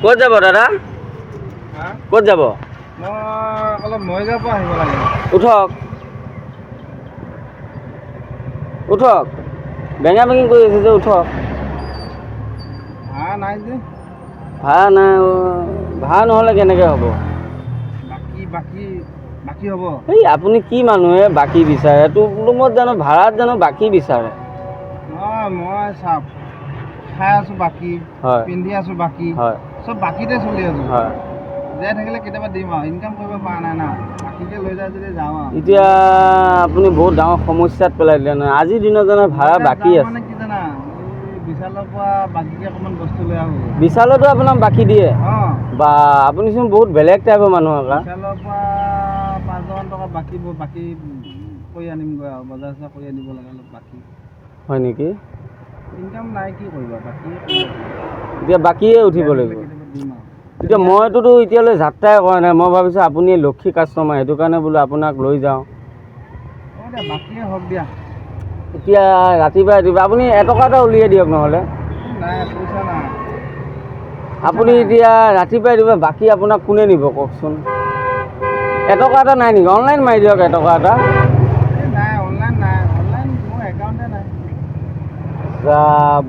ক'ত যাব দাদা? ক'ত যাব? অলপ মৰিগাঁৱৰ পৰা আহিব লাগে। উঠক উঠক, বেঙা বেঙি কৰি আছে যে, উঠক। ভাড়া নাই যে। ভাড়া নাই? ভাড়া নহ'লে কেনেকৈ হ'ব? বাকী হ'ব। এই আপুনি কি মানুহে বাকী বিচাৰে? এইটো ৰুমত জানো ভাড়াত জানো বাকী বিচাৰে? মই চাওক, খাই আছোঁ বাকী, হয়, পিন্ধি আছোঁ বাকী, হয়, চব বাকীতে চলি আছোঁ। হয়। জীয়াই থাকিলে কেতিয়াবা দিম আৰু, ইনকাম কৰিব পৰা নাই না, বাকীকে লৈ যায় যদি যাওঁ আৰু। এতিয়া আপুনি বহুত ডাঙৰ সমস্যাত পেলাই দিলে নহয়। আজিৰ দিনত জানো ভাড়া বাকী আছে? মানে কি জানা, এই বিশালৰ পৰা বাকীকে অকণমান বস্তু লৈ আহোঁ। বিশালতো আপোনাক বাকী দিয়ে? বা আপুনিচোন বহুত বেলেগ টাইপৰ মানুহ আকৌ। বিশালৰ পৰা 5,000 টকা বাকী কৰি আনিমগৈ আৰু, বজাৰ চজাৰ কৰি আনিব লাগে অলপ বাকী। হয় নেকি? ইনকাম নাই, কি কৰিবা, বাকীয়ে এতিয়া বাকীয়ে উঠিব লাগিব। দিম আৰু। এতিয়া মইতোতো এতিয়ালৈ যাত্ৰাই কৰা নাই। মই ভাবিছোঁ আপুনি লক্ষী কাষ্টমাৰ, সেইটো কাৰণে বোলো আপোনাক লৈ যাওঁ। বাকীয়ে হওক দিয়া। এতিয়া ৰাতিপুৱা আপুনি এটকা এটা উলিয়াই দিয়ক নহ'লে। নাই, পইচা নাই। আপুনি এতিয়া ৰাতিপুৱা বাকী আপোনাক কোনে নিব কওকচোন? এটকা এটা নাই নেকি? অনলাইন মাৰি দিয়ক এটকা এটা। নাই, অনলাইন নাই, অনলাইন মোৰ একাউণ্টে নাই।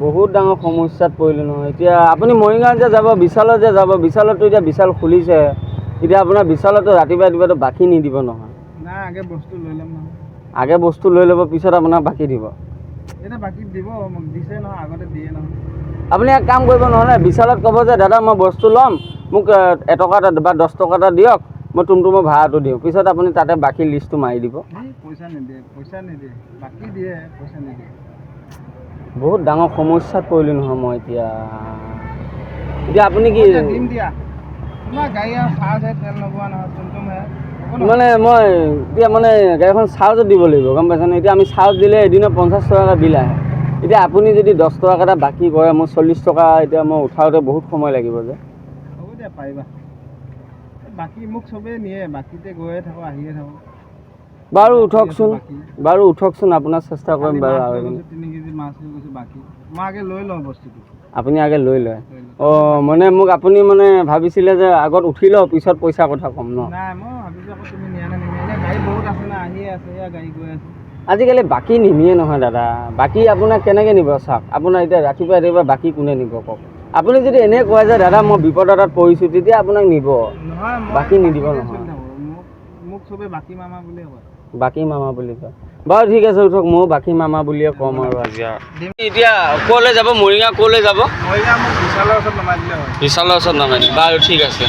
বহুত ডাঙৰ সমস্যাত পৰিলোঁ নহয়। এতিয়া আপুনি মৰিগাঁৱত যে যাব, বিশালত যে যাব, বিশালতো এতিয়া বিশাল খুলিছে, এতিয়া আপোনাৰ বিশালতো ৰাতিপুৱাটো বাকী নিদিব নহয়। নাই, আগে বস্তু লৈ ল'ম নহয়। আগে বস্তু লৈ ল'ব, পিছত আপোনাক বাকী দিব। এতিয়া বাকী দিব, মোক দিছে নহয়, আগতে দিয়ে নহয়। আপুনি এক কাম কৰিব নহ'লে, বিশালত ক'ব যে দাদা মই বস্তু ল'ম, মোক এটকা এটা বা 10 টকা এটা দিয়ক, মই টুমটুমৰ ভাড়াটো দিওঁ। পিছত আপুনি তাতে বাকী লিষ্টটো মাৰি দিব। পইচা নিদিয়ে, বাকী দিয়ে, পইচা নিদিয়ে। বহুত ডাঙৰ সমস্যাত পৰিলোঁ নহয় মই এতিয়া। আপুনি কি দিম দিয়া, তোমাৰ গাড়ী আৰু চাৰ্জহে, তেল নবোৱা নহয়, টুমটুমহে। মানে মই এতিয়া মানে গাড়ীখন চাৰ্জত দিব লাগিব, গম পাইছেনে? এতিয়া আমি চাৰ্জ দিলে এদিনত 50 টকা বিল আহে। এতিয়া আপুনি যদি 10 টকা এটা বাকী কৰে, মোৰ 40 টকা এতিয়া মই উঠাওঁতে বহুত সময় লাগিব যে। হ'ব দিয়া, পাৰিবা। বাকী মোক চবেই নিয়ে, বাকীতে গৈয়ে থাকোঁ, আহিয়ে থাকোঁ। বাৰু উঠকচোন, আপোনাৰ চেষ্টা কৰিম বাৰু। 3 কেজি মাছ লৈ গৈছোঁ বাকী। মই আগে লৈ লওঁ বস্তুটো। আপুনি আগে লৈ লয়? মানে মোক আপুনি মানে ভাবিছিলে যে আগত উঠি লওঁ, পিছত পইচা কথা ক'ম ন? নাই, মই ভাবিছোঁ আকৌ তুমি নিয়া নে নিনিয়া। এতিয়া গাড়ী বহুত আছে না, আহিয়ে আছে, এয়া গাড়ী গৈ আছে। আজিকালি বাকী নিনিয়ে নহয় দাদা। বাকী আপোনাক কেনেকৈ নিব চাওক? আপোনাৰ এতিয়া ৰাতিপুৱা বাকী কোনে নিব কওক? আপুনি যদি এনে কয় যে দাদা মই বিপদ এটাত পৰিছোঁ, তেতিয়া আপোনাক নিব। নহয়, বাকী নিদিব নহয়। মোক চবেই বাকী মামা বুলিয়ে কয়। বাকী মামা বুলি কয়? বাৰু ঠিক আছে, উঠক, ময়ো বাকী মামা বুলিয়ে ক'ম আৰু আজি। এতিয়া ক'লৈ যাব? মৰিগাঁও ক'লৈ যাব? মৰিগাঁও মোক বিশালৰ ওচৰত নমাই দিলে হয়। বিশালৰ ওচৰত নমাই দিম, বাৰু ঠিক আছে।